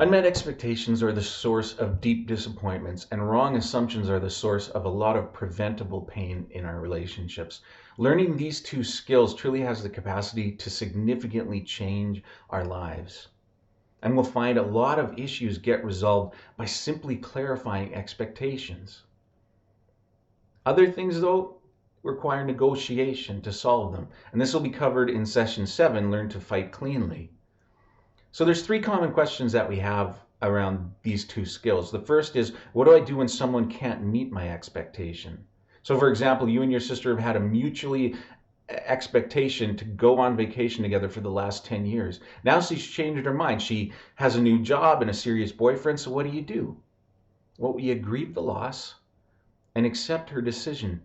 Unmet expectations are the source of deep disappointments, and wrong assumptions are the source of a lot of preventable pain in our relationships. Learning these two skills truly has the capacity to significantly change our lives. And we'll find a lot of issues get resolved by simply clarifying expectations. Other things, though, require negotiation to solve them. And this will be covered in session 7, Learn to Fight Cleanly. So there's 3 common questions that we have around these two skills. The first is, what do I do when someone can't meet my expectation? So for example, you and your sister have had a mutually expectation to go on vacation together for the last 10 years. Now she's changed her mind. She has a new job and a serious boyfriend. So what do? Well, you grieve the loss and accept her decision.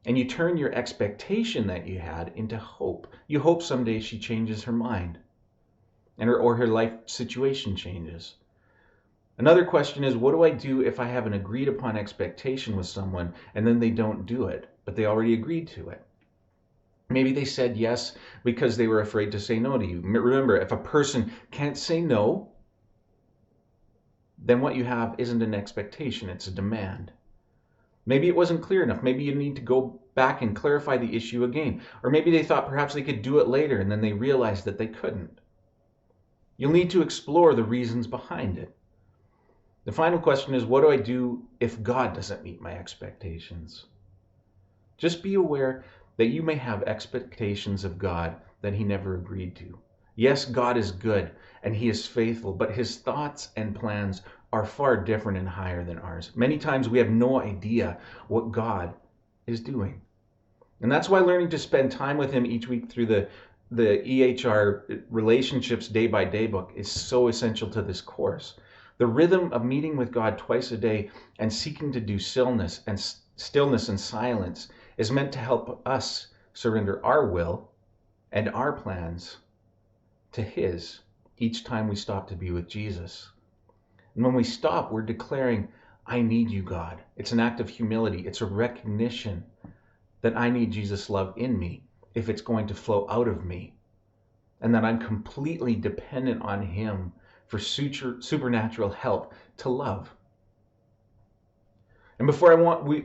And you turn your expectation that you had into hope. You hope someday she changes her mind and her life situation changes. Another question is, what do I do if I have an agreed upon expectation with someone and then they don't do it, but they already agreed to it? Maybe they said yes because they were afraid to say no to you. Remember, if a person can't say no, then what you have isn't an expectation, it's a demand. Maybe it wasn't clear enough. Maybe you need to go back and clarify the issue again. Or maybe they thought perhaps they could do it later and then they realized that they couldn't. You'll need to explore the reasons behind it. The final question is, what do I do if God doesn't meet my expectations? Just be aware that you may have expectations of God that he never agreed to. Yes, God is good and he is faithful, but his thoughts and plans are far different and higher than ours. Many times we have no idea what God is doing. And that's why learning to spend time with him each week through the EHR Relationships Day by Day book is so essential to this course. The rhythm of meeting with God twice a day and seeking to do stillness and silence is meant to help us surrender our will and our plans to his each time we stop to be with Jesus. And when we stop, we're declaring, I need you, God. It's an act of humility. It's a recognition that I need Jesus' love in me if it's going to flow out of me, and that I'm completely dependent on him for supernatural help to love. And before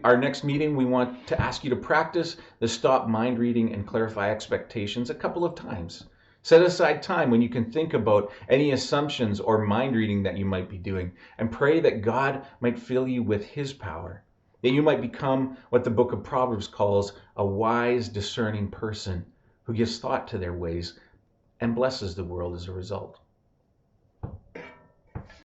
our next meeting, we want to ask you to practice the stop mind reading and clarify expectations a couple of times. Set aside time when you can think about any assumptions or mind reading that you might be doing, and pray that God might fill you with his power, that you might become what the book of Proverbs calls a wise, discerning person who gives thought to their ways and blesses the world as a result.